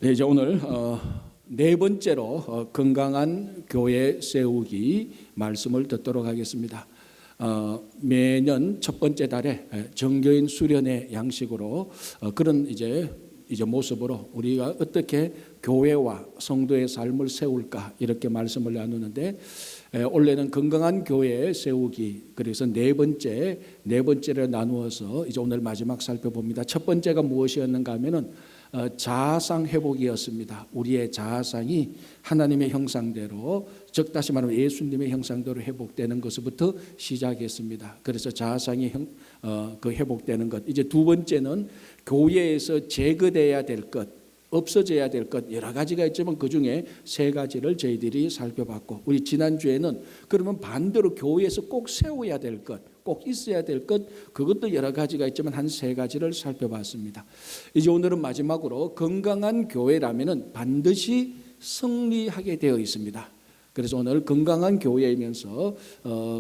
네, 이제 오늘 네 번째로 건강한 교회 세우기 말씀을 듣도록 하겠습니다. 매년 첫 번째 달에 정교인 수련회 양식으로 그런 이제 모습으로 우리가 어떻게 교회와 성도의 삶을 세울까 이렇게 말씀을 나누는데, 올해는 건강한 교회 세우기, 그래서 네 번째를 나누어서 이제 오늘 마지막 살펴봅니다. 첫 번째가 무엇이었는가 하면은 자아상 회복이었습니다. 우리의 자아상이 하나님의 형상대로, 즉 다시 말하면 예수님의 형상대로 회복되는 것부터 시작했습니다. 그래서 자아상이 회복되는 것. 이제 두 번째는 교회에서 제거돼야 될 것, 없어져야 될 것, 여러 가지가 있지만 그 중에 세 가지를 저희들이 살펴봤고, 우리 지난주에는 그러면 반대로 교회에서 꼭 세워야 될 것, 꼭 있어야 될 것, 그것도 여러 가지가 있지만 한 세 가지를 살펴봤습니다. 이제 오늘은 마지막으로 건강한 교회라면은 반드시 승리하게 되어 있습니다. 그래서 오늘 건강한 교회이면서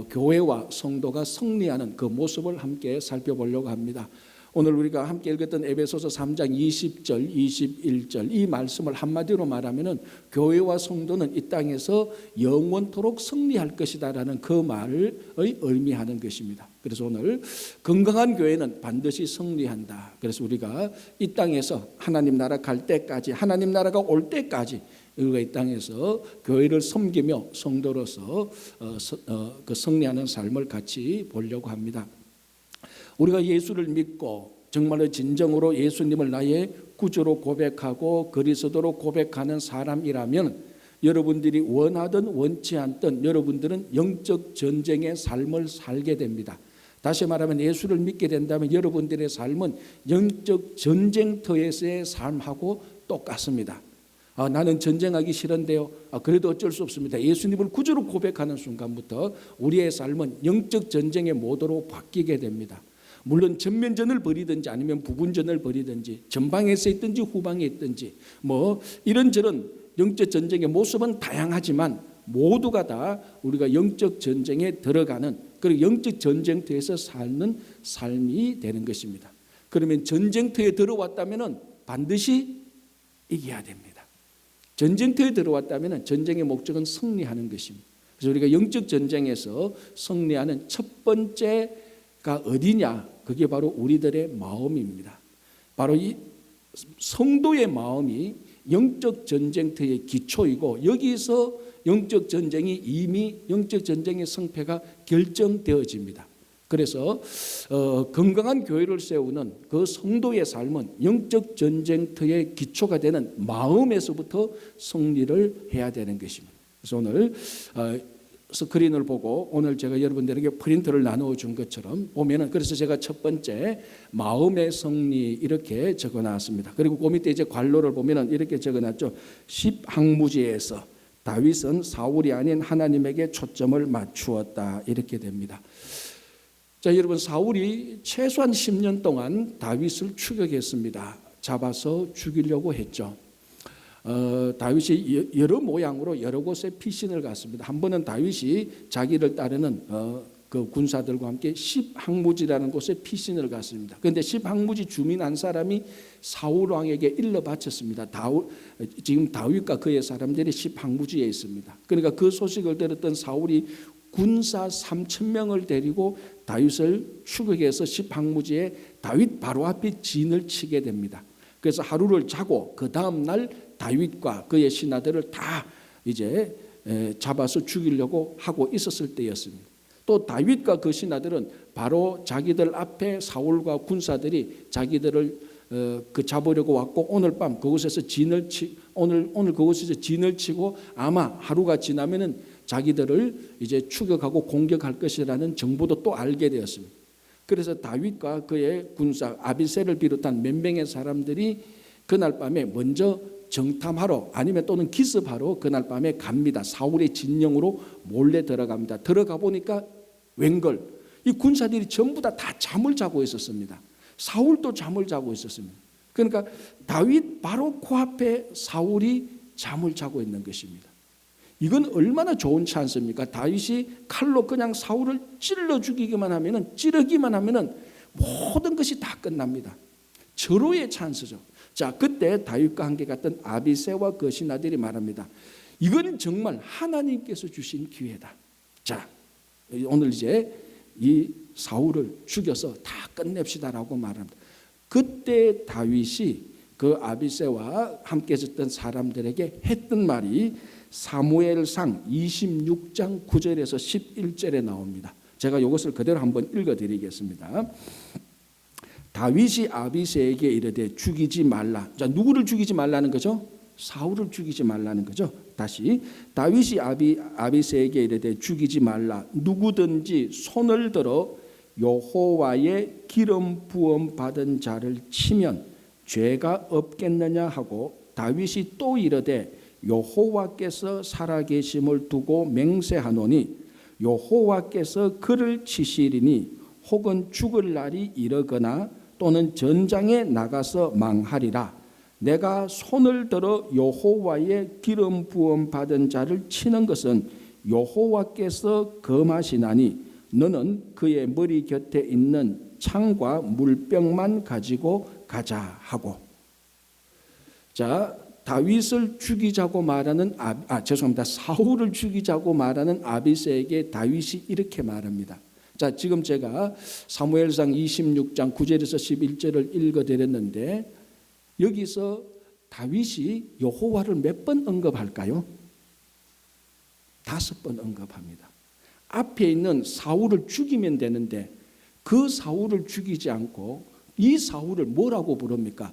교회와 성도가 승리하는 그 모습을 함께 살펴보려고 합니다. 오늘 우리가 함께 읽었던 에베소서 3장 20절, 21절 이 말씀을 한마디로 말하면은 교회와 성도는 이 땅에서 영원토록 승리할 것이다라는 그 말을 의미하는 것입니다. 그래서 오늘 건강한 교회는 반드시 승리한다. 그래서 우리가 이 땅에서 하나님 나라 갈 때까지, 하나님 나라가 올 때까지 우리가 이 땅에서 교회를 섬기며 성도로서 그 승리하는 삶을 같이 보려고 합니다. 우리가 예수를 믿고 정말로 진정으로 예수님을 나의 구주로 고백하고 그리스도로 고백하는 사람이라면, 여러분들이 원하든 원치 않든 여러분들은 영적 전쟁의 삶을 살게 됩니다. 다시 말하면 예수를 믿게 된다면 여러분들의 삶은 영적 전쟁터에서의 삶하고 똑같습니다. 나는 전쟁하기 싫은데요. 그래도 어쩔 수 없습니다. 예수님을 구주로 고백하는 순간부터 우리의 삶은 영적 전쟁의 모드로 바뀌게 됩니다. 물론 전면전을 벌이든지 아니면 부분전을 벌이든지 전방에서 있든지 후방에 있든지 이런저런 영적 전쟁의 모습은 다양하지만 모두가 다 우리가 영적 전쟁에 들어가는, 그리고 영적 전쟁터에서 사는 삶이 되는 것입니다. 그러면 전쟁터에 들어왔다면 반드시 이겨야 됩니다. 전쟁터에 들어왔다면 전쟁의 목적은 승리하는 것입니다. 그래서 우리가 영적 전쟁에서 승리하는 첫 번째가 어디냐? 그게 바로 우리들의 마음입니다. 바로 이 성도의 마음이 영적 전쟁터의 기초이고, 여기서 영적 전쟁이 이미 영적 전쟁의 승패가 결정되어집니다. 그래서 건강한 교회를 세우는 그 성도의 삶은 영적 전쟁터의 기초가 되는 마음에서부터 승리를 해야 되는 것입니다. 그래서 오늘 스크린을 보고 오늘 제가 여러분들에게 프린트를 나누어 준 것처럼 보면은, 그래서 제가 첫 번째 마음의 승리 이렇게 적어 놨습니다. 그리고 그 밑에 이제 관로를 보면은 이렇게 적어 놨죠. 10항무지에서 다윗은 사울이 아닌 하나님에게 초점을 맞추었다, 이렇게 됩니다. 자, 여러분, 사울이 최소한 10년 동안 다윗을 추격했습니다. 잡아서 죽이려고 했죠. 다윗이 여러 모양으로 여러 곳에 피신을 갔습니다. 한 번은 다윗이 자기를 따르는 그 군사들과 함께 10항무지라는 곳에 피신을 갔습니다. 그런데 10항무지 주민 한 사람이 사울 왕에게 일러 바쳤습니다. 지금 다윗과 그의 사람들이 10항무지에 있습니다. 그러니까 그 소식을 들었던 사울이 군사 3,000명을 데리고 다윗을 추격해서 10항무지에 다윗 바로 앞에 진을 치게 됩니다. 그래서 하루를 자고 그 다음 날 다윗과 그의 신하들을 다 이제 잡아서 죽이려고 하고 있었을 때였습니다. 또 다윗과 그 신하들은 바로 자기들 앞에 사울과 군사들이 자기들을 잡으려고 왔고, 오늘 밤 그곳에서 오늘 그곳에서 진을 치고 아마 하루가 지나면은 자기들을 이제 추격하고 공격할 것이라는 정보도 또 알게 되었습니다. 그래서 다윗과 그의 군사 아비새를 비롯한 몇 명의 사람들이 그날 밤에 먼저 정탐하러 아니면 또는 기습하러 그날 밤에 갑니다. 사울의 진영으로 몰래 들어갑니다. 들어가 보니까 웬걸 이 군사들이 전부 다 잠을 자고 있었습니다. 사울도 잠을 자고 있었습니다. 그러니까 다윗 바로 코앞에 사울이 잠을 자고 있는 것입니다. 이건 얼마나 좋은 찬스입니까? 다윗이 칼로 그냥 사울을 찌르기만 하면은 모든 것이 다 끝납니다. 절호의 찬스죠. 자, 그때 다윗과 함께 갔던 아비새와 그 신하들이 말합니다. 이건 정말 하나님께서 주신 기회다. 자, 오늘 이제 이 사울을 죽여서 다 끝냅시다라고 말합니다. 그때 다윗이 그 아비새와 함께 있었던 사람들에게 했던 말이 사무엘상 26장 9절에서 11절에 나옵니다. 제가 이것을 그대로 한번 읽어드리겠습니다. 다윗이 아비새에게 이르되 죽이지 말라. 자, 누구를 죽이지 말라는 거죠? 사울을 죽이지 말라는 거죠. 다시 다윗이 아비새에게 이르되 죽이지 말라. 누구든지 손을 들어 여호와의 기름 부음 받은 자를 치면 죄가 없겠느냐 하고 다윗이 또 이르되 여호와께서 살아계심을 두고 맹세하노니 여호와께서 그를 치시리니 혹은 죽을 날이 이르거나 또는 전장에 나가서 망하리라. 내가 손을 들어 여호와의 기름 부음 받은 자를 치는 것은 여호와께서 금하시나니 너는 그의 머리 곁에 있는 창과 물병만 가지고 가자 하고. 자, 다윗을 죽이자고 말하는 사울을 죽이자고 말하는 아비새에게 다윗이 이렇게 말합니다. 자, 지금 제가 사무엘상 26장 9절에서 11절을 읽어드렸는데 여기서 다윗이 여호와를 몇 번 언급할까요? 5번 언급합니다. 앞에 있는 사울을 죽이면 되는데 그 사울을 죽이지 않고 이 사울을 뭐라고 부릅니까?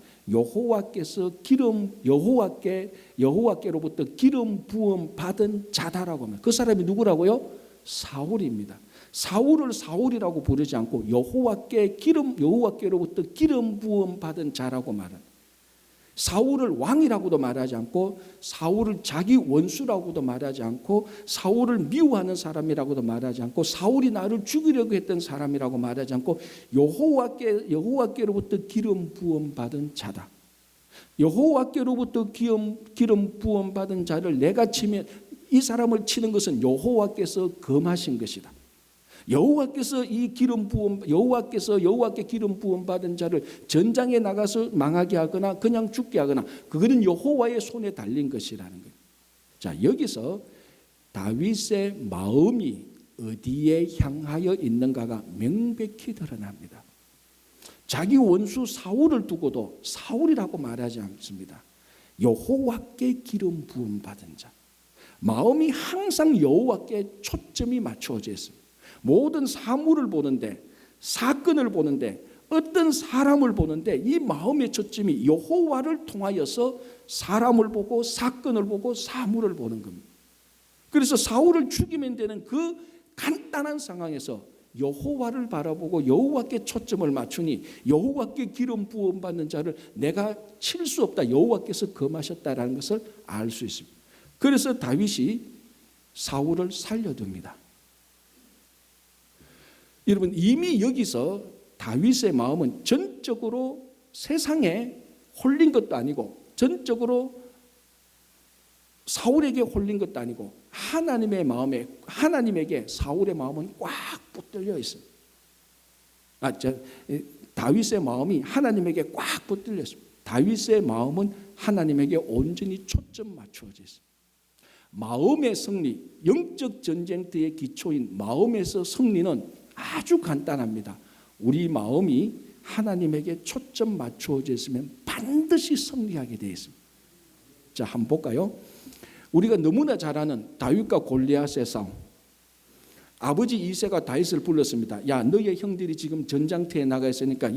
여호와께로부터 기름 부음 받은 자다라고 합니다. 그 사람이 누구라고요? 사울입니다. 사울을 사울이라고 부르지 않고 여호와께로부터 기름 부음 받은 자라고 말합니다. 사울을 왕이라고도 말하지 않고 사울을 자기 원수라고도 말하지 않고 사울을 미워하는 사람이라고도 말하지 않고 사울이 나를 죽이려고 했던 사람이라고 말하지 않고 여호와께로부터 기름 부음 받은 자다. 여호와께로부터 기름 부음 받은 자를 내가 치면 이 사람을 치는 것은 여호와께서 금하신 것이다. 여호와께서 여호와께 기름 부음 받은 자를 전장에 나가서 망하게 하거나 그냥 죽게 하거나 그거는 여호와의 손에 달린 것이라는 거예요. 자, 여기서 다윗의 마음이 어디에 향하여 있는가가 명백히 드러납니다. 자기 원수 사울을 두고도 사울이라고 말하지 않습니다. 여호와께 기름 부음 받은 자. 마음이 항상 여호와께 초점이 맞춰져 있습니다. 모든 사물을 보는데 사건을 보는데 어떤 사람을 보는데 이 마음의 초점이 여호와를 통하여서 사람을 보고 사건을 보고 사물을 보는 겁니다. 그래서 사울을 죽이면 되는 그 간단한 상황에서 여호와를 바라보고 여호와께 초점을 맞추니 여호와께 기름 부음 받는 자를 내가 칠 수 없다. 여호와께서 금하셨다라는 것을 알 수 있습니다. 그래서 다윗이 사울을 살려둡니다. 여러분, 이미 여기서 다윗의 마음은 전적으로 세상에 홀린 것도 아니고 전적으로 사울에게 홀린 것도 아니고 하나님에게 사울의 마음은 꽉 붙들려 있습니다. 다윗의 마음이 하나님에게 꽉 붙들려 있습니다. 다윗의 마음은 하나님에게 온전히 초점 맞추어져 있습니다. 마음의 승리, 영적 전쟁터의 기초인 마음에서 승리는 아주 간단합니다. 우리 마음이 하나님에게 초점 맞추어져 있으면 반드시 승리하게 되어 있습니다. 자, 한번 볼까요? 우리가 너무나 잘 아는 다윗과 골리앗의 싸움. 아버지 이새가 다윗을 불렀습니다. 야, 너의 형들이 지금 전장터에 나가 있으니까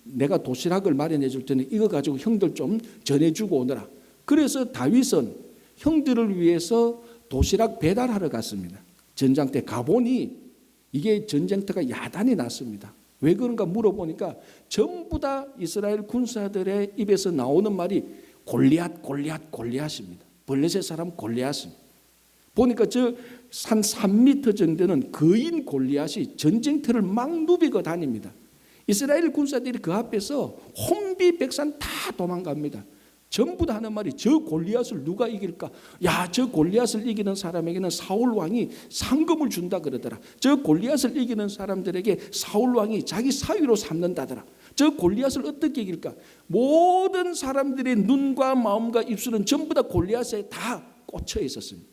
내가 도시락을 마련해 줄 테니 이거 가지고 형들 좀 전해주고 오너라. 그래서 다윗은 형들을 위해서 도시락 배달하러 갔습니다. 전장터에 가보니 이게 전쟁터가 야단이 났습니다. 왜 그런가 물어보니까 전부 다 이스라엘 군사들의 입에서 나오는 말이 골리앗입니다. 블레셋 사람 골리앗입니다. 보니까 저 한 3m 정도는 거인 골리앗이 전쟁터를 막 누비고 다닙니다. 이스라엘 군사들이 그 앞에서 혼비백산 다 도망갑니다. 전부 다 하는 말이 저 골리앗을 누가 이길까? 야, 저 골리앗을 이기는 사람에게는 사울 왕이 상금을 준다 그러더라. 저 골리앗을 이기는 사람들에게 사울 왕이 자기 사위로 삼는다더라. 저 골리앗을 어떻게 이길까? 모든 사람들의 눈과 마음과 입술은 전부 다 골리앗에 다 꽂혀 있었습니다.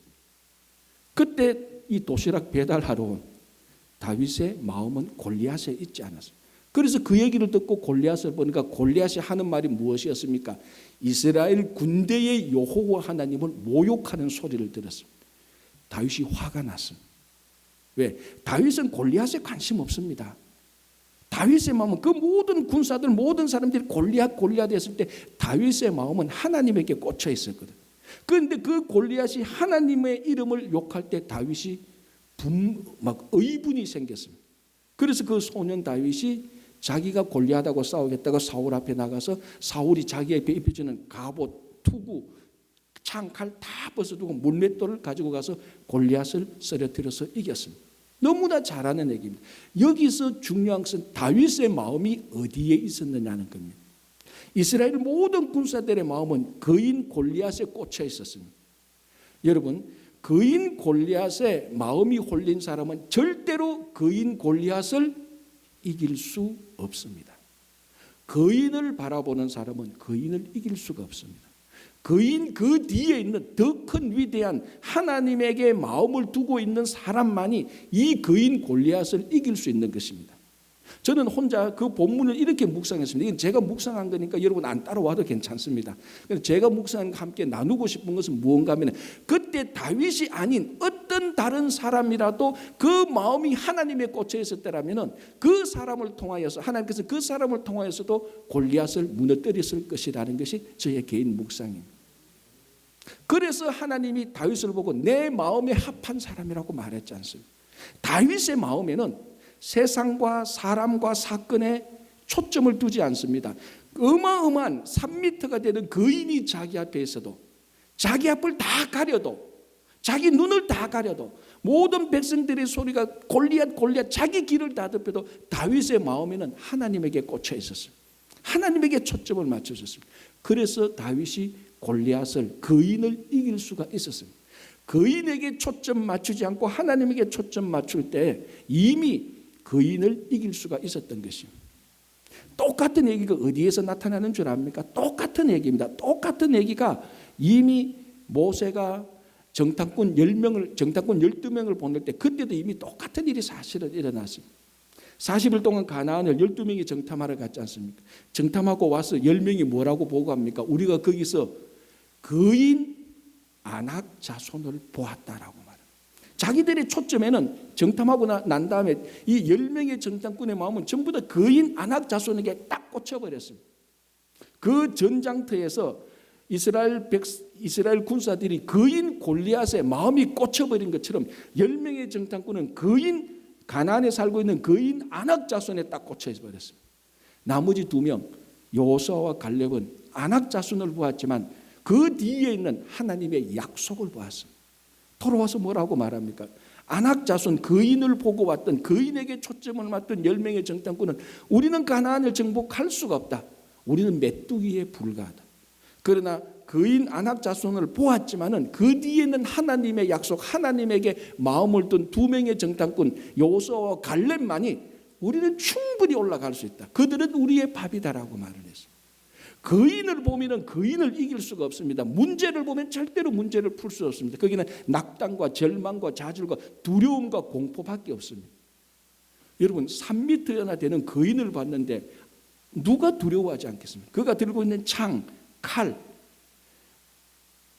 그때 이 도시락 배달하러 온 다윗의 마음은 골리앗에 있지 않았어요. 그래서 그 얘기를 듣고 골리앗을 보니까 골리앗이 하는 말이 무엇이었습니까? 이스라엘 군대의 여호와 하나님을 모욕하는 소리를 들었습니다. 다윗이 화가 났습니다. 왜? 다윗은 골리앗에 관심 없습니다. 다윗의 마음은 그 모든 군사들 모든 사람들이 골리앗 했을 때 다윗의 마음은 하나님에게 꽂혀 있었거든. 그런데 그 골리앗이 하나님의 이름을 욕할 때 다윗이 막 의분이 생겼습니다. 그래서 그 소년 다윗이 자기가 골리앗하고 싸우겠다고 사울 앞에 나가서 사울이 자기에게 입혀주는 갑옷, 투구, 창, 칼 다 벗어두고 물맷돌을 가지고 가서 골리앗을 쓰러뜨려서 이겼습니다. 너무나 잘하는 얘기입니다. 여기서 중요한 것은 다윗의 마음이 어디에 있었느냐는 겁니다. 이스라엘 모든 군사들의 마음은 거인 골리앗에 꽂혀 있었습니다. 여러분, 거인 골리앗에 마음이 홀린 사람은 절대로 거인 골리앗을 이길 수 없습니다. 거인을 바라보는 사람은 거인을 이길 수가 없습니다. 거인 그 뒤에 있는 더 큰 위대한 하나님에게 마음을 두고 있는 사람만이 이 거인 골리앗을 이길 수 있는 것입니다. 저는 혼자 그 본문을 이렇게 묵상했습니다. 이건 제가 묵상한 거니까 여러분 안 따라와도 괜찮습니다. 제가 묵상한 거 함께 나누고 싶은 것은 무언가 하면 그때 다윗이 아닌 어떤 다른 사람이라도 그 마음이 하나님에 꽂혀 있었더라면 그 사람을 통하여서 하나님께서 그 사람을 통하여서도 골리앗을 무너뜨렸을 것이라는 것이 저의 개인 묵상입니다. 그래서 하나님이 다윗을 보고 내 마음에 합한 사람이라고 말했지 않습니까? 다윗의 마음에는 세상과 사람과 사건에 초점을 두지 않습니다. 어마어마한 3m가 되는 거인이 자기 앞에 있어도 자기 앞을 다 가려도 자기 눈을 다 가려도 모든 백성들의 소리가 골리앗 자기 길을 다 덮여도 다윗의 마음에는 하나님에게 꽂혀 있었어요. 하나님에게 초점을 맞춰줬습니다. 그래서 다윗이 골리앗을 거인을 이길 수가 있었습니다. 거인에게 초점 맞추지 않고 하나님에게 초점 맞출 때 이미 거인을 이길 수가 있었던 것입니다. 똑같은 얘기가 어디에서 나타나는 줄 압니까? 똑같은 얘기입니다. 똑같은 얘기가 이미 모세가 정탐꾼 12명을 보낼 때 그때도 이미 똑같은 일이 사실은 일어났습니다. 40일 동안 가나안을 12명이 정탐하러 갔지 않습니까? 정탐하고 와서 10명이 뭐라고 보고합니까? 우리가 거기서 거인 아낙 자손을 보았다라고 말합니다. 자기들의 초점에는 정탐하고 난 다음에 이 10명의 정탐꾼의 마음은 전부 다 거인 아낙 자손에게 딱 꽂혀버렸습니다. 그 전장터에서 이스라엘 군사들이 거인 골리앗에 마음이 꽂혀버린 것처럼 10명의 정탐꾼은 가나안에 살고 있는 거인 아낙 자손에 딱 꽂혀버렸습니다. 나머지 2명 여호수아와 갈렙은 아낙 자손을 보았지만 그 뒤에 있는 하나님의 약속을 보았습니다. 돌아와서 뭐라고 말합니까? 아낙 자손 거인을 보고 왔던 거인에게 초점을 맞던 10명의 정탐꾼은 우리는 가나안을 정복할 수가 없다. 우리는 메뚜기에 불과하다. 그러나 거인 아낙 자손을 보았지만은 그 뒤에는 하나님의 약속, 하나님에게 마음을 둔 2명의 정탐꾼 여호수아와 갈렙만이 우리는 충분히 올라갈 수 있다. 그들은 우리의 밥이다라고 말을 했습니다. 거인을 보면은 거인을 이길 수가 없습니다. 문제를 보면 절대로 문제를 풀 수 없습니다. 거기는 낙담과 절망과 좌절과 두려움과 공포밖에 없습니다. 여러분 3m나 되는 거인을 봤는데 누가 두려워하지 않겠습니까? 그가 들고 있는 창, 칼,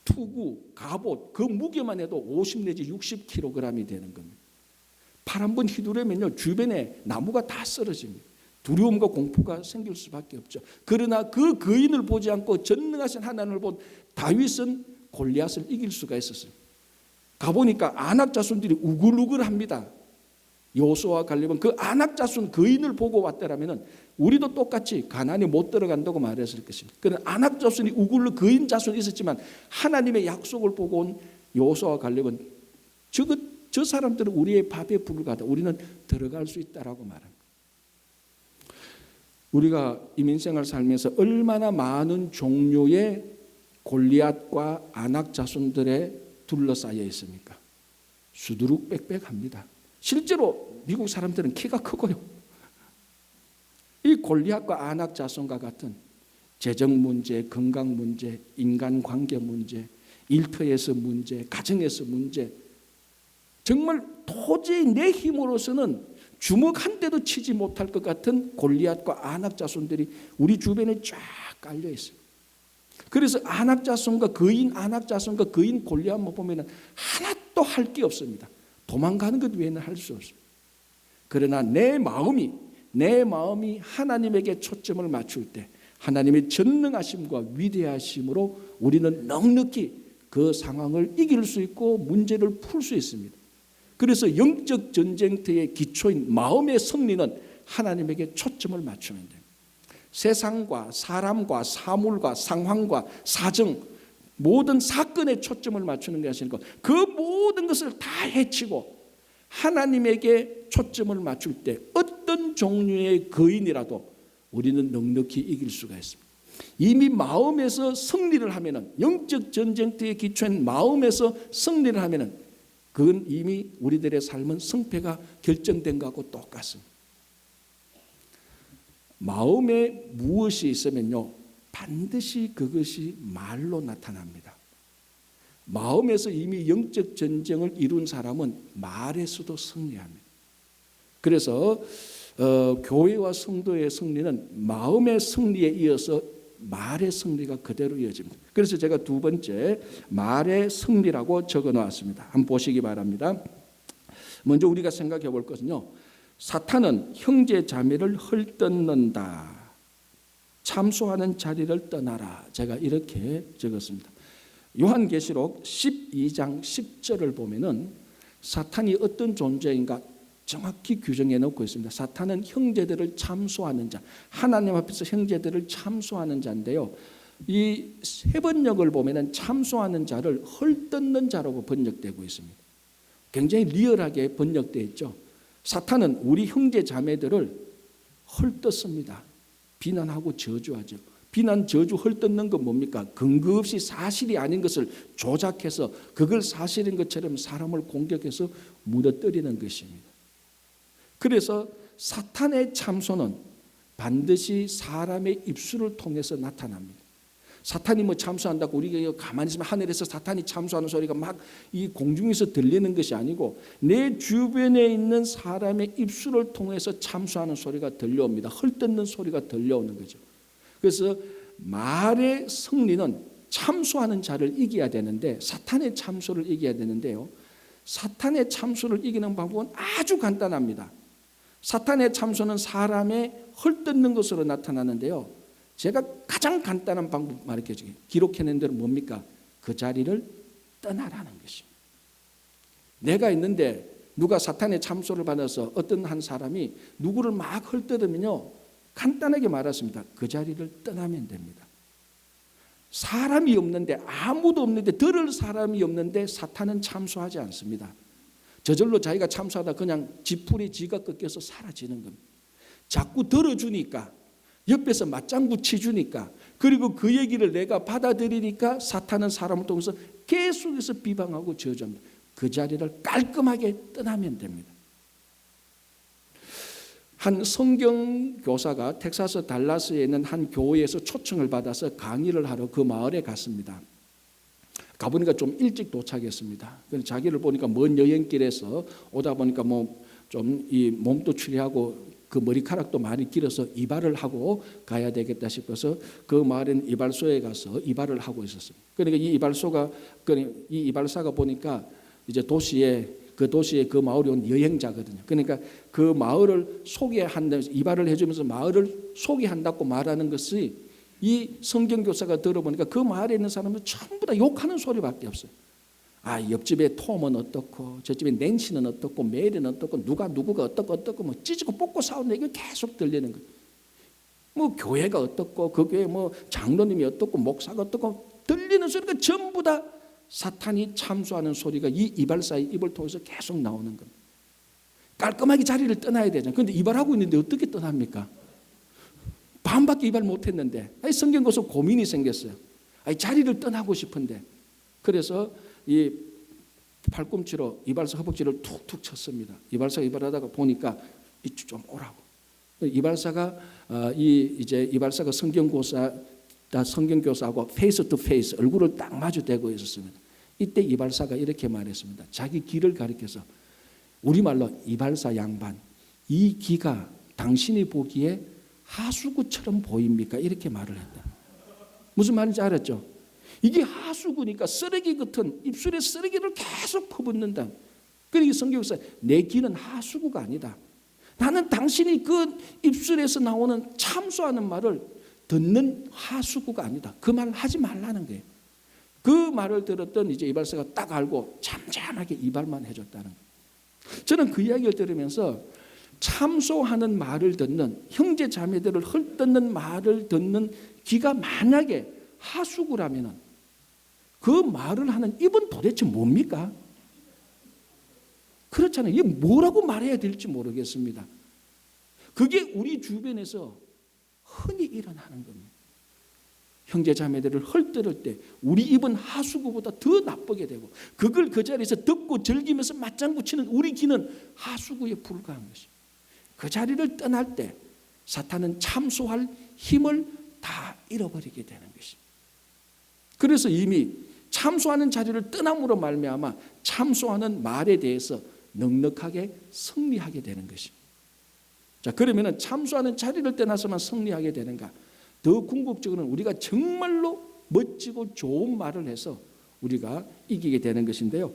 투구, 갑옷 그 무게만 해도 50 내지 60kg이 되는 겁니다. 팔 한 번 휘두르면요 주변에 나무가 다 쓰러집니다. 두려움과 공포가 생길 수밖에 없죠. 그러나 그 거인을 보지 않고 전능하신 하나님을 본 다윗은 골리앗을 이길 수가 있었어요. 가보니까 아낙 자손들이 우글우글합니다. 여호수아와 갈렙은 그 아낙 자손 거인을 보고 왔더라면 우리도 똑같이 가나안에 못 들어간다고 말했을 것입니다. 그러나 아낙 자손이 우글우 거인 자손이 있었지만 하나님의 약속을 보고 온 여호수아와 갈렙은 저 사람들은 우리의 밥에 불과하다. 우리는 들어갈 수 있다라고 말합니다. 우리가 이민생활 살면서 얼마나 많은 종류의 골리앗과 아낙 자손들에 둘러싸여 있습니까? 수두룩 빽빽합니다. 실제로 미국 사람들은 키가 크고요. 이 골리앗과 아낙 자손과 같은 재정 문제, 건강 문제, 인간관계 문제, 일터에서 문제, 가정에서 문제, 정말 도저히 내 힘으로서는 주먹 한 대도 치지 못할 것 같은 골리앗과 아낙 자손들이 우리 주변에 쫙 깔려 있어요. 그래서 아낙 자손과 거인 골리앗만 보면 하나도 할 게 없습니다. 도망가는 것 외에는 할 수 없어요. 그러나 내 마음이 하나님에게 초점을 맞출 때 하나님의 전능하심과 위대하심으로 우리는 넉넉히 그 상황을 이길 수 있고 문제를 풀 수 있습니다. 그래서 영적 전쟁터의 기초인 마음의 승리는 하나님에게 초점을 맞추면 됩니다. 세상과 사람과 사물과 상황과 사정, 모든 사건에 초점을 맞추는 것이 아니고 그 모든 것을 다 해치고 하나님에게 초점을 맞출 때 어떤 종류의 거인이라도 우리는 넉넉히 이길 수가 있습니다. 이미 마음에서 승리를 하면은, 영적 전쟁터의 기초인 마음에서 승리를 하면은 그건 이미 우리들의 삶은 승패가 결정된 것하고 똑같습니다. 마음에 무엇이 있으면요, 반드시 그것이 말로 나타납니다. 마음에서 이미 영적 전쟁을 이룬 사람은 말에서도 승리합니다. 그래서 교회와 성도의 승리는 마음의 승리에 이어서 말의 승리가 그대로 이어집니다. 그래서 제가 두 번째 말의 승리라고 적어놓았습니다. 한번 보시기 바랍니다. 먼저 우리가 생각해 볼 것은요, 사탄은 형제 자매를 헐뜯는다. 참소하는 자리를 떠나라. 제가 이렇게 적었습니다. 요한계시록 12장 10절을 보면은 사탄이 어떤 존재인가 정확히 규정해 놓고 있습니다. 사탄은 형제들을 참소하는 자, 하나님 앞에서 형제들을 참소하는 자인데요, 이 해번역을 보면은 참소하는 자를 헐뜯는 자라고 번역되고 있습니다. 굉장히 리얼하게 번역되어 있죠. 사탄은 우리 형제 자매들을 헐뜯습니다. 비난하고 저주하죠. 비난, 저주, 헐뜯는 건 뭡니까? 근거 없이 사실이 아닌 것을 조작해서 그걸 사실인 것처럼 사람을 공격해서 무너뜨리는 것입니다. 그래서 사탄의 참소는 반드시 사람의 입술을 통해서 나타납니다. 사탄이 뭐 참소한다고 우리가 가만히 있으면 하늘에서 사탄이 참소하는 소리가 막 이 공중에서 들리는 것이 아니고 내 주변에 있는 사람의 입술을 통해서 참소하는 소리가 들려옵니다. 헐뜯는 소리가 들려오는 거죠. 그래서 말의 승리는 참소하는 자를 이겨야 되는데, 사탄의 참소를 이겨야 되는데요, 사탄의 참소를 이기는 방법은 아주 간단합니다. 사탄의 참소는 사람의 헐뜯는 것으로 나타나는데요, 제가 가장 간단한 방법 말해줄게요. 기록해낸 대로 뭡니까? 그 자리를 떠나라는 것입니다. 내가 있는데 누가 사탄의 참소를 받아서 어떤 한 사람이 누구를 막 헐뜯으면요, 간단하게 말했습니다. 그 자리를 떠나면 됩니다. 사람이 없는데, 아무도 없는데, 들을 사람이 없는데 사탄은 참소하지 않습니다. 저절로 자기가 참소하다 그냥 지푸리 지가 꺾여서 사라지는 겁니다. 자꾸 들어주니까, 옆에서 맞장구 치주니까, 그리고 그 얘기를 내가 받아들이니까 사탄은 사람을 통해서 계속해서 비방하고 저주합니다. 그 자리를 깔끔하게 떠나면 됩니다. 한 성경 교사가 텍사스 달라스에 있는 한 교회에서 초청을 받아서 강의를 하러 그 마을에 갔습니다. 가보니까 좀 일찍 도착했습니다. 자기를 보니까 먼 여행길에서 오다 보니까 뭐 좀 이 몸도 추리하고 그 머리카락도 많이 길어서 이발을 하고 가야 되겠다 싶어서 그 마을엔 이발소에 가서 이발을 하고 있었습니다. 그러니까 이 이발사가 보니까 이제 도시에 그 마을에 온 여행자거든요. 그러니까 그 마을을 소개한다, 이발을 해주면서 마을을 소개한다고 말하는 것이 이 성경교사가 들어보니까 그 마을에 있는 사람은 전부 다 욕하는 소리밖에 없어요. 아, 옆집에 톰은 어떻고, 저집에 낸시는 어떻고, 메리는 어떻고, 누구가 어떻고 뭐 찢고 뽑고 싸우는 얘기가 계속 들리는 거예요. 뭐 교회가 어떻고, 그 교회 뭐 장로님이 어떻고, 목사가 어떻고, 들리는 소리가 전부 다 사탄이 참소하는 소리가 이 이발사의 입을 통해서 계속 나오는 겁니다. 깔끔하게 자리를 떠나야 되잖아요. 그런데 이발하고 있는데 어떻게 떠납니까? 반밖에 이발 못했는데. 성경 고서 고민이 생겼어요. 아니, 자리를 떠나고 싶은데. 그래서 이 팔꿈치로 이발사 허벅지를 툭툭 쳤습니다. 이발사가 이발하다가 보니까 이쪽 좀 오라고. 이발사가 이발사가 성경교사하고 페이스 투 페이스 얼굴을 딱 마주대고 있었습니다. 이때 이발사가 이렇게 말했습니다. 자기 귀를 가리켜서 우리말로 이발사 양반, 이 귀가 당신이 보기에 하수구처럼 보입니까? 이렇게 말을 했다. 무슨 말인지 알았죠? 이게 하수구니까 쓰레기 같은 입술에 쓰레기를 계속 퍼붓는다. 그러니까 성경에서 내 귀는 하수구가 아니다. 나는 당신이 그 입술에서 나오는 참소하는 말을 듣는 하수구가 아니다. 그 말 하지 말라는 거예요. 그 말을 들었던 이제 이발사가 딱 알고 잠잠하게 이발만 해줬다는 거예요. 저는 그 이야기를 들으면서 참소하는 말을 듣는 형제 자매들을 헐뜯는 말을 듣는 귀가 만약에 하수구라면은 그 말을 하는 입은 도대체 뭡니까? 그렇잖아요. 이게 뭐라고 말해야 될지 모르겠습니다. 그게 우리 주변에서 흔히 일어나는 겁니다. 형제 자매들을 헐뜯을 때 우리 입은 하수구보다 더 나쁘게 되고 그걸 그 자리에서 듣고 즐기면서 맞장구 치는 우리 귀는 하수구에 불과한 것입니다. 그 자리를 떠날 때 사탄은 참소할 힘을 다 잃어버리게 되는 것입니다. 그래서 이미 참소하는 자리를 떠남으로 말미암아 참소하는 말에 대해서 넉넉하게 승리하게 되는 것입니다. 자, 그러면 참소하는 자리를 떠나서만 승리하게 되는가? 더 궁극적으로는 우리가 정말로 멋지고 좋은 말을 해서 우리가 이기게 되는 것인데요.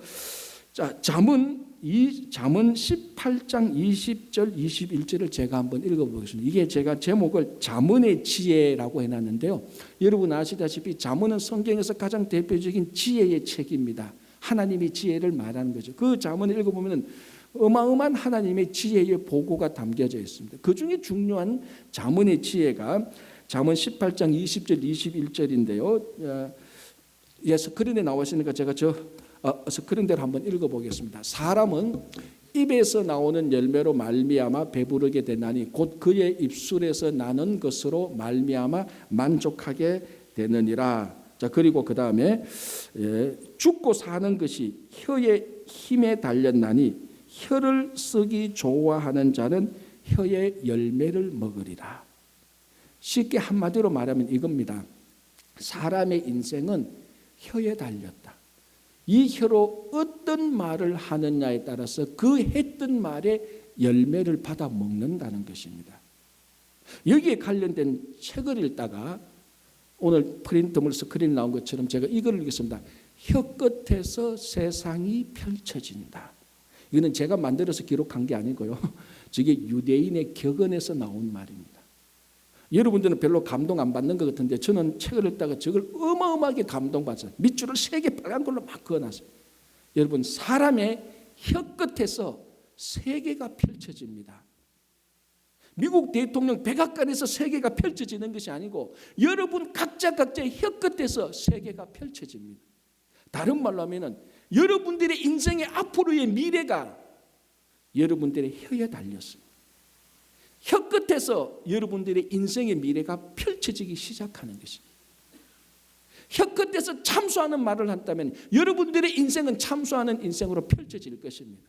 자, 잠언 18장 20절 21절을 제가 한번 읽어보겠습니다. 이게 제가 제목을 잠언의 지혜라고 해놨는데요. 여러분 아시다시피 잠언은 성경에서 가장 대표적인 지혜의 책입니다. 하나님의 지혜를 말하는 거죠. 그 잠언을 읽어보면 어마어마한 하나님의 지혜의 보고가 담겨져 있습니다. 그 중에 중요한 잠언의 지혜가 잠언 18장 20절 21절인데요. 스크린에 나와 있으니까 제가 스크린대로 한번 읽어보겠습니다. 사람은 입에서 나오는 열매로 말미암아 배부르게 되나니 곧 그의 입술에서 나는 것으로 말미암아 만족하게 되느니라. 자, 그리고 그 다음에 죽고 사는 것이 혀의 힘에 달렸나니 혀를 쓰기 좋아하는 자는 혀의 열매를 먹으리라. 쉽게 한마디로 말하면 이겁니다. 사람의 인생은 혀에 달렸다. 이 혀로 어떤 말을 하느냐에 따라서 그 했던 말의 열매를 받아 먹는다는 것입니다. 여기에 관련된 책을 읽다가 오늘 프린트물 스크린 나온 것처럼 제가 이걸 읽겠습니다. 혀 끝에서 세상이 펼쳐진다. 이거는 제가 만들어서 기록한 게 아니고요. 저게 유대인의 격언에서 나온 말입니다. 여러분들은 별로 감동 안 받는 것 같은데 저는 책을 읽다가 저걸 어마어마하게 감동받았어요. 밑줄을 3개 빨간 걸로 막 그어놨어요. 여러분 사람의 혀 끝에서 세계가 펼쳐집니다. 미국 대통령 백악관에서 세계가 펼쳐지는 것이 아니고 여러분 각자의 혀 끝에서 세계가 펼쳐집니다. 다른 말로 하면 여러분들의 인생의 앞으로의 미래가 여러분들의 혀에 달렸습니다. 혀 끝에서 여러분들의 인생의 미래가 펼쳐지기 시작하는 것입니다. 혀 끝에서 참소하는 말을 한다면 여러분들의 인생은 참소하는 인생으로 펼쳐질 것입니다.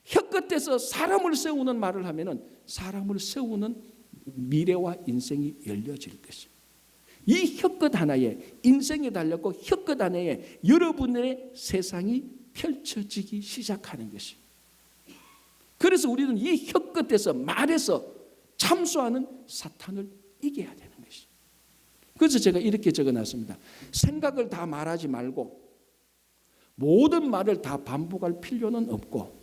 혀 끝에서 사람을 세우는 말을 하면 사람을 세우는 미래와 인생이 열려질 것입니다. 이 혀끝 하나에 인생이 달렸고 혀끝 하나에 여러분의 세상이 펼쳐지기 시작하는 것입니다. 그래서 우리는 이 혀끝에서 말해서 참소하는 사탄을 이겨야 되는 것입니다. 그래서 제가 이렇게 적어놨습니다. 생각을 다 말하지 말고 모든 말을 다 반복할 필요는 없고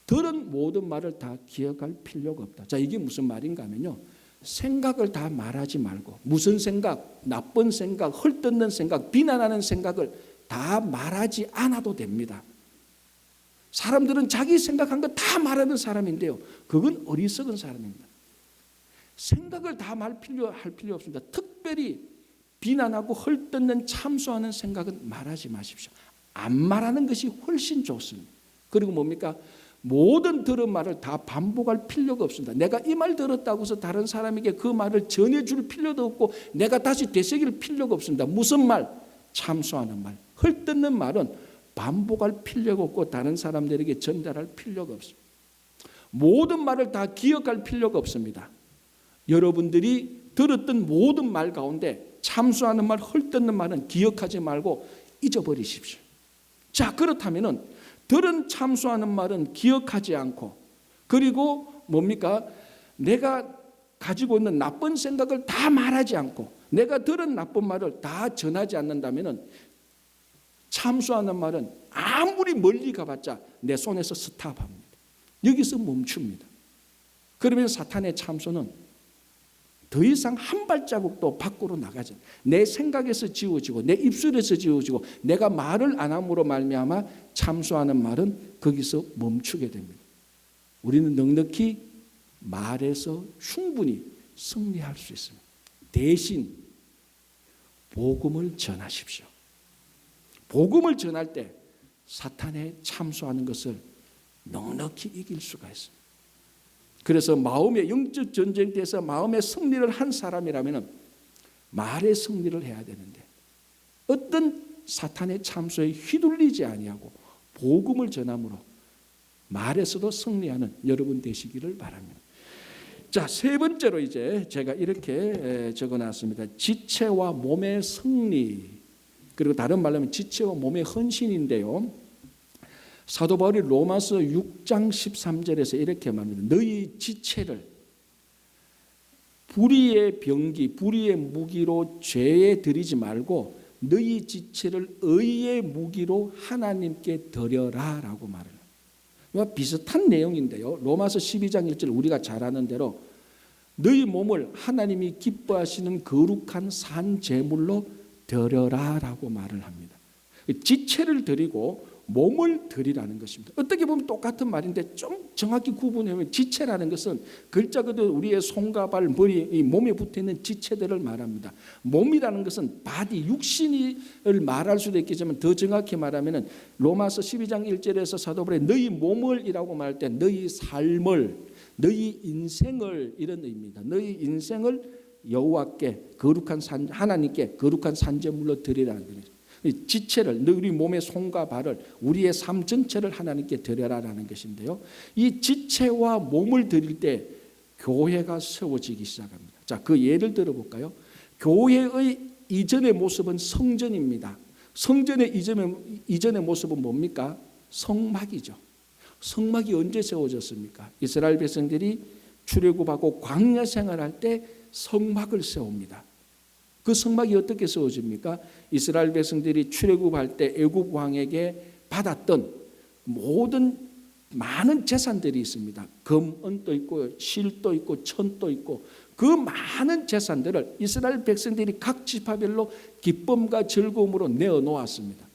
들은 모든 말을 다 기억할 필요가 없다. 자, 이게 무슨 말인가 하면요. 생각을 다 말하지 말고 무슨 생각, 나쁜 생각, 헐뜯는 생각, 비난하는 생각을 다 말하지 않아도 됩니다. 사람들은 자기 생각한 거 다 말하는 사람인데요. 그건 어리석은 사람입니다. 생각을 다 할 필요 없습니다. 특별히 비난하고 헐뜯는 참소하는 생각은 말하지 마십시오. 안 말하는 것이 훨씬 좋습니다. 그리고 뭡니까? 모든 들은 말을 다 반복할 필요가 없습니다. 내가 이 말 들었다고 해서 다른 사람에게 그 말을 전해줄 필요도 없고 내가 다시 되새길 필요가 없습니다. 무슨 말? 참소하는 말. 헐뜯는 말은 반복할 필요가 없고 다른 사람들에게 전달할 필요가 없습니다. 모든 말을 다 기억할 필요가 없습니다. 여러분들이 들었던 모든 말 가운데 참소하는 말, 헐뜯는 말은 기억하지 말고 잊어버리십시오. 자, 그렇다면은 들은 참소하는 말은 기억하지 않고, 그리고 뭡니까? 내가 가지고 있는 나쁜 생각을 다 말하지 않고 내가 들은 나쁜 말을 다 전하지 않는다면은 참소하는 말은 아무리 멀리 가봤자 내 손에서 스탑합니다. 여기서 멈춥니다. 그러면 사탄의 참소는 더 이상 한 발자국도 밖으로 나가지 않아요. 내 생각에서 지워지고 내 입술에서 지워지고 내가 말을 안 함으로 말미암아 참소하는 말은 거기서 멈추게 됩니다. 우리는 넉넉히 말에서 충분히 승리할 수 있습니다. 대신 복음을 전하십시오. 복음을 전할 때 사탄의 참소하는 것을 넉넉히 이길 수가 있습니다. 그래서 마음의 영적 전쟁에서 마음의 승리를 한 사람이라면 말의 승리를 해야 되는데 어떤 사탄의 참소에 휘둘리지 아니하고 복음을 전함으로 말에서도 승리하는 여러분 되시기를 바랍니다. 자, 세 번째로 이제 제가 이렇게 적어놨습니다. 지체와 몸의 승리, 그리고 다른 말로 하면 지체와 몸의 헌신인데요. 사도 바울이 로마서 6장 13절에서 이렇게 말합니다. 너희 지체를 불의의 병기, 불의의 무기로 죄에 드리지 말고 너희 지체를 의의 무기로 하나님께 드려라 라고 말을 합니다. 비슷한 내용인데요. 로마서 12장 1절 우리가 잘 아는 대로 너희 몸을 하나님이 기뻐하시는 거룩한 산 제물로 드려라 라고 말을 합니다. 지체를 드리고 몸을 드리라는 것입니다. 어떻게 보면 똑같은 말인데 좀 정확히 구분하면 지체라는 것은 글자 그대로 우리의 손과 발, 머리, 이 몸에 붙어있는 지체들을 말합니다. 몸이라는 것은 바디, 육신을 말할 수도 있겠지만 더 정확히 말하면 로마서 12장 1절에서 사도 바울이 너희 몸을 이라고 말할 때 너희 삶을, 너희 인생을 이런 의미입니다. 너희 인생을 여호와께 거룩한 산, 하나님께 거룩한 산제물로 드리라는 거죠. 지체를, 우리 몸의 손과 발을, 우리의 삶 전체를 하나님께 드려라라는 것인데요. 이 지체와 몸을 드릴 때 교회가 세워지기 시작합니다. 자, 그 예를 들어볼까요? 교회의 이전의 모습은 성전입니다. 성전의 이전의 모습은 뭡니까? 성막이죠. 성막이 언제 세워졌습니까? 이스라엘 백성들이 출애굽하고 광야 생활할 때 성막을 세웁니다. 그 성막이 어떻게 세워집니까? 이스라엘 백성들이 출애굽할 때 애굽 왕에게 받았던 모든 많은 재산들이 있습니다. 금, 은도 있고 실도 있고 천도 있고 그 많은 재산들을 이스라엘 백성들이 각 지파별로 기쁨과 즐거움으로 내어놓았습니다.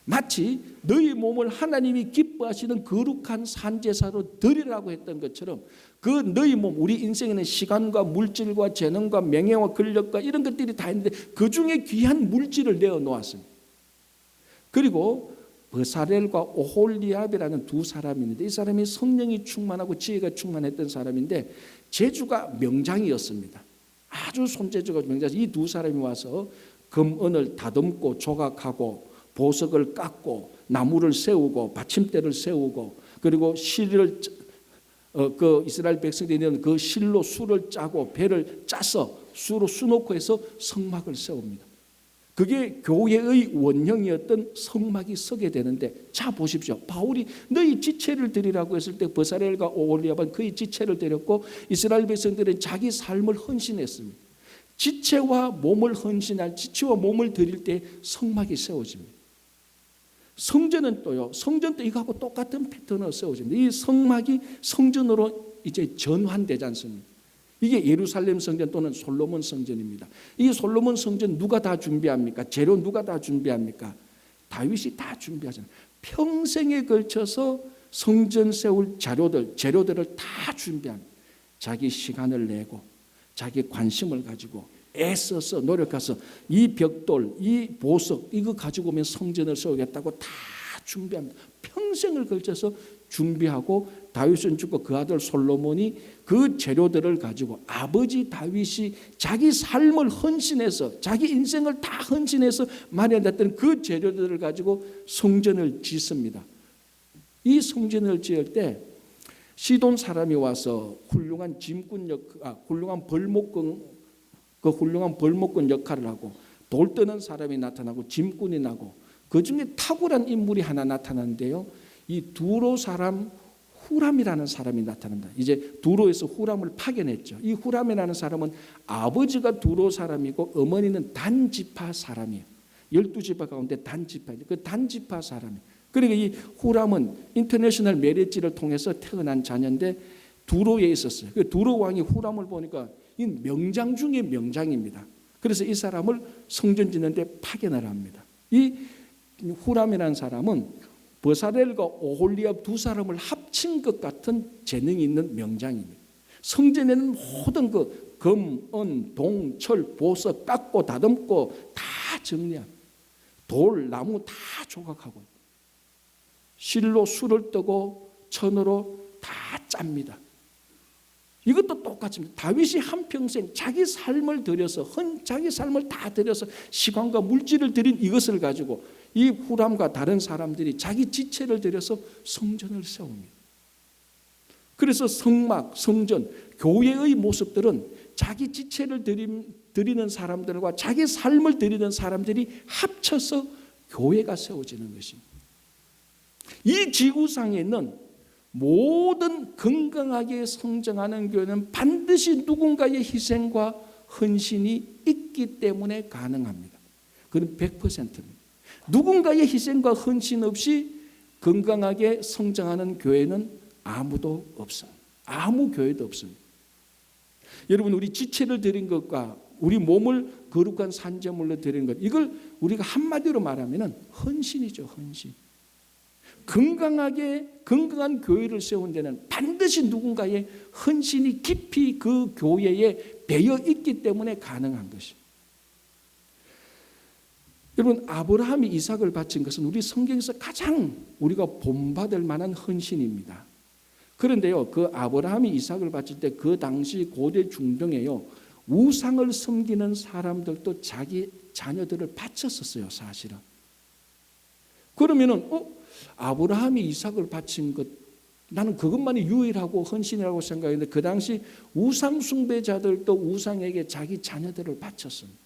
마치 너희 몸을 하나님이 기뻐하시는 거룩한 산제사로 드리라고 했던 것처럼 그 너희 몸, 우리 인생에는 시간과 물질과 재능과 명예와 권력과 이런 것들이 다 있는데 그 중에 귀한 물질을 내어놓았습니다. 그리고 버사렐과 오홀리압이라는 두 사람이 있는데 이 사람이 성령이 충만하고 지혜가 충만했던 사람인데 재주가 명장이었습니다. 아주 손재주가 명장해서 이 두 사람이 와서 금은을 다듬고 조각하고 보석을 깎고 나무를 세우고 받침대를 세우고 그리고 실을 그 이스라엘 백성들이 그 실로 수를 짜고 배를 짜서 수로 수놓고 해서 성막을 세웁니다. 그게 교회의 원형이었던 성막이 서게 되는데 자 보십시오. 바울이 너희 지체를 드리라고 했을 때 버사렐과 오홀리압은 그의 지체를 드렸고 이스라엘 백성들은 자기 삶을 헌신했습니다. 지체와 몸을 헌신할 지체와 몸을 드릴 때 성막이 세워집니다. 성전은 또요. 성전도 이거하고 똑같은 패턴으로 세워집니다. 이 성막이 성전으로 이제 전환되지 않습니까? 이게 예루살렘 성전 또는 솔로몬 성전입니다. 이 솔로몬 성전 누가 다 준비합니까? 재료 누가 다 준비합니까? 다윗이 다 준비하잖아요. 평생에 걸쳐서 성전 세울 재료들을 다 준비합니다. 자기 시간을 내고 자기 관심을 가지고 애써서 노력해서 이 벽돌, 이 보석 이거 가지고 오면 성전을 세우겠다고 다 준비합니다. 평생을 걸쳐서 준비하고 다윗은 죽고 그 아들 솔로몬이 그 재료들을 가지고 아버지 다윗이 자기 삶을 헌신해서 자기 인생을 다 헌신해서 마련했던 그 재료들을 가지고 성전을 짓습니다. 이 성전을 지을 때 시돈 사람이 와서 훌륭한 벌목꾼 역할을 하고 돌 뜨는 사람이 나타나고 짐꾼이 나고 그 중에 탁월한 인물이 하나 나타나는데요. 이 두로 사람 후람이라는 사람이 나타납니다. 이제 두로에서 후람을 파견했죠. 이 후람이라는 사람은 아버지가 두로 사람이고 어머니는 단 지파 사람이에요. 12지파 가운데 단 지파인데 그 단 지파 사람이에요. 그러니까 이 후람은 인터내셔널 메리지를 통해서 태어난 자녀인데 두로에 있었어요. 두로 왕이 후람을 보니까 이 명장 중에 명장입니다. 그래서 이 사람을 성전 짓는데 파견을 합니다. 이 후람이라는 사람은 버사렐과 오홀리압 두 사람을 합친 것 같은 재능이 있는 명장입니다. 성전에는 모든 그 금, 은, 동, 철, 보석 깎고 다듬고 다 정리합니다. 돌, 나무 다 조각하고 실로 술을 뜨고 천으로 다 짭니다. 이것도 똑같습니다. 다윗이 한평생 자기 삶을 들여서 자기 삶을 다 들여서 시간과 물질을 들인 이것을 가지고 이 후람과 다른 사람들이 자기 지체를 들여서 성전을 세웁니다. 그래서 성막, 성전, 교회의 모습들은 자기 지체를 드리는 사람들과 자기 삶을 드리는 사람들이 합쳐서 교회가 세워지는 것입니다. 이 지구상에 있는 모든 건강하게 성장하는 교회는 반드시 누군가의 희생과 헌신이 있기 때문에 가능합니다. 그건 100%입니다. 누군가의 희생과 헌신 없이 건강하게 성장하는 교회는 아무도 없습니다. 아무 교회도 없습니다. 여러분, 우리 지체를 드린 것과 우리 몸을 거룩한 산제물로 드리는 것, 이걸 우리가 한마디로 말하면 헌신이죠. 헌신. 건강한 교회를 세운 데는 반드시 누군가의 헌신이 깊이 그 교회에 배어 있기 때문에 가능한 것입니다. 여러분, 아브라함이 이삭을 바친 것은 우리 성경에서 가장 우리가 본받을 만한 헌신입니다. 그런데요, 그 아브라함이 이삭을 바칠 때 그 당시 고대 중동에요, 우상을 섬기는 사람들도 자기 자녀들을 바쳤었어요, 사실은. 그러면은 아브라함이 이삭을 바친 것, 나는 그것만이 유일하고 헌신이라고 생각했는데 그 당시 우상 숭배자들도 우상에게 자기 자녀들을 바쳤습니다.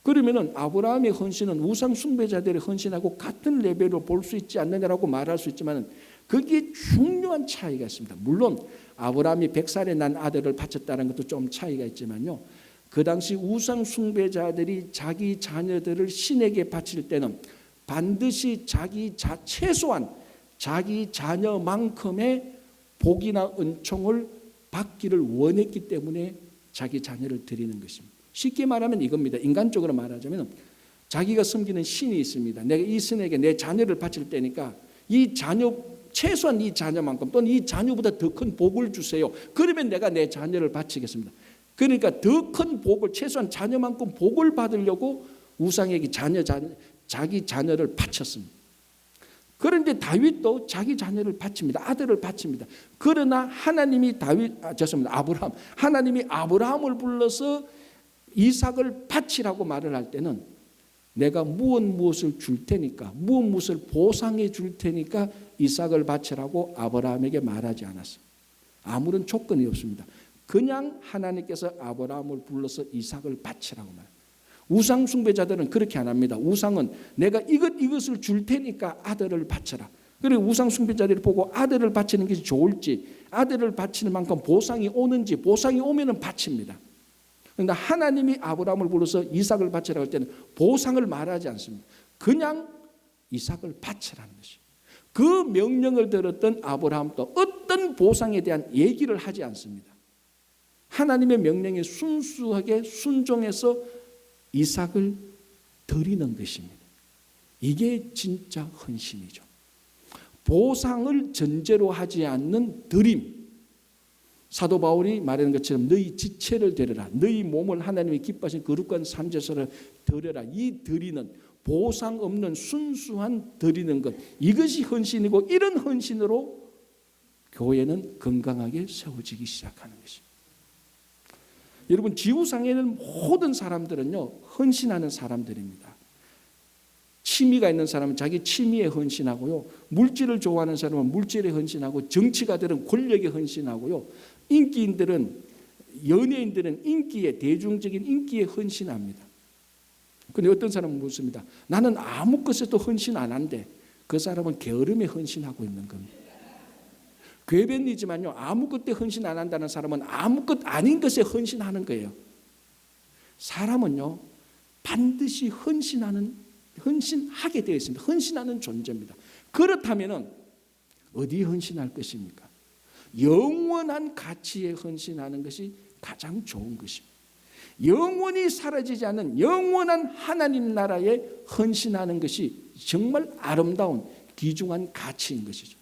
그러면은 아브라함의 헌신은 우상 숭배자들의 헌신하고 같은 레벨로 볼 수 있지 않느냐라고 말할 수 있지만 거기에 중요한 차이가 있습니다. 물론 아브라함이 100살에 난 아들을 바쳤다는 것도 좀 차이가 있지만요. 그 당시 우상 숭배자들이 자기 자녀들을 신에게 바칠 때는 반드시 최소한 자기 자녀만큼의 복이나 은총을 받기를 원했기 때문에 자기 자녀를 드리는 것입니다. 쉽게 말하면 이겁니다. 인간적으로 말하자면 자기가 섬기는 신이 있습니다. 내가 이 신에게 내 자녀를 바칠 때니까 이 자녀, 최소한 이 자녀만큼 또는 이 자녀보다 더 큰 복을 주세요. 그러면 내가 내 자녀를 바치겠습니다. 그러니까 더 큰 복을, 최소한 자녀만큼 복을 받으려고 우상에게 자기 자녀를 바쳤습니다. 그런데 다윗도 자기 자녀를 바칩니다. 아들을 바칩니다. 그러나 하나님이 아브라함을 불러서 이삭을 바치라고 말을 할 때는 내가 무엇을 줄 테니까, 무엇을 보상해 줄 테니까 이삭을 바치라고 아브라함에게 말하지 않았어요. 아무런 조건이 없습니다. 그냥 하나님께서 아브라함을 불러서 이삭을 바치라고 말해요. 우상 숭배자들은 그렇게 안 합니다. 우상은 내가 이것을 줄 테니까 아들을 바쳐라. 그리고 우상 숭배자들이 보고 아들을 바치는 것이 좋을지, 아들을 바치는 만큼 보상이 오는지, 보상이 오면은 바칩니다. 그런데 하나님이 아브라함을 불러서 이삭을 바치라고 할 때는 보상을 말하지 않습니다. 그냥 이삭을 바치라는 것이에요. 그 명령을 들었던 아브라함도 어떤 보상에 대한 얘기를 하지 않습니다. 하나님의 명령에 순수하게 순종해서 이삭을 드리는 것입니다. 이게 진짜 헌신이죠. 보상을 전제로 하지 않는 드림. 사도 바울이 말하는 것처럼 너희 지체를 드려라. 너희 몸을 하나님이 기뻐하신 거룩한 산제사를 드려라. 이 드리는 보상 없는 순수한 드리는 것, 이것이 헌신이고, 이런 헌신으로 교회는 건강하게 세워지기 시작하는 것입니다. 여러분, 지구상에는 모든 사람들은요, 헌신하는 사람들입니다. 취미가 있는 사람은 자기 취미에 헌신하고요, 물질을 좋아하는 사람은 물질에 헌신하고, 정치가들은 권력에 헌신하고요, 연예인들은 인기에, 대중적인 인기에 헌신합니다. 그런데 어떤 사람은 묻습니다. 나는 아무 것에도 헌신 안 한대. 그 사람은 게으름에 헌신하고 있는 겁니다. 궤변이지만요, 아무것도 헌신 안 한다는 사람은 아무것 아닌 것에 헌신하는 거예요. 사람은요, 반드시 헌신하게 되어 있습니다. 헌신하는 존재입니다. 그렇다면 어디에 헌신할 것입니까? 영원한 가치에 헌신하는 것이 가장 좋은 것입니다. 영원히 사라지지 않는 영원한 하나님 나라에 헌신하는 것이 정말 아름다운 귀중한 가치인 것이죠.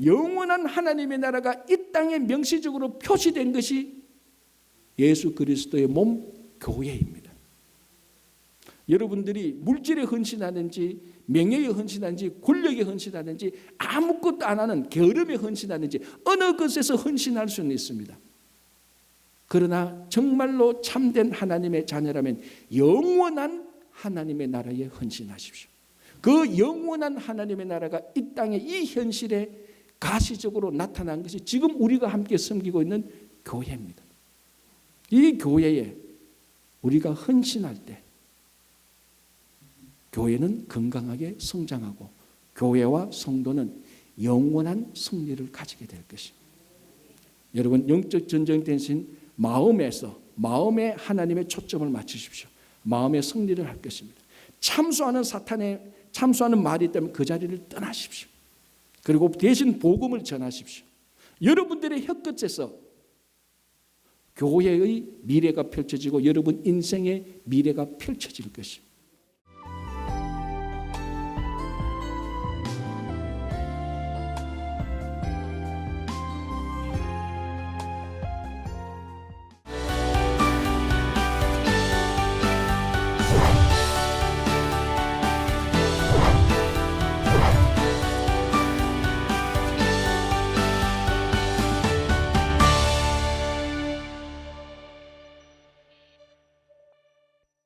영원한 하나님의 나라가 이 땅에 명시적으로 표시된 것이 예수 그리스도의 몸 교회입니다. 여러분들이 물질에 헌신하든지 명예에 헌신하든지 권력에 헌신하든지 아무것도 안 하는 게으름에 헌신하든지 어느 것에서 헌신할 수는 있습니다. 그러나 정말로 참된 하나님의 자녀라면 영원한 하나님의 나라에 헌신하십시오. 그 영원한 하나님의 나라가 이 땅에 이 현실에 가시적으로 나타난 것이 지금 우리가 함께 섬기고 있는 교회입니다. 이 교회에 우리가 헌신할 때 교회는 건강하게 성장하고 교회와 성도는 영원한 승리를 가지게 될 것입니다. 여러분, 영적 전쟁 대신 마음에 하나님의 초점을 맞추십시오. 마음의 승리를 할 것입니다. 참수하는 말이 때문에 그 자리를 떠나십시오. 그리고 대신 복음을 전하십시오. 여러분들의 혀끝에서 교회의 미래가 펼쳐지고 여러분 인생의 미래가 펼쳐질 것입니다.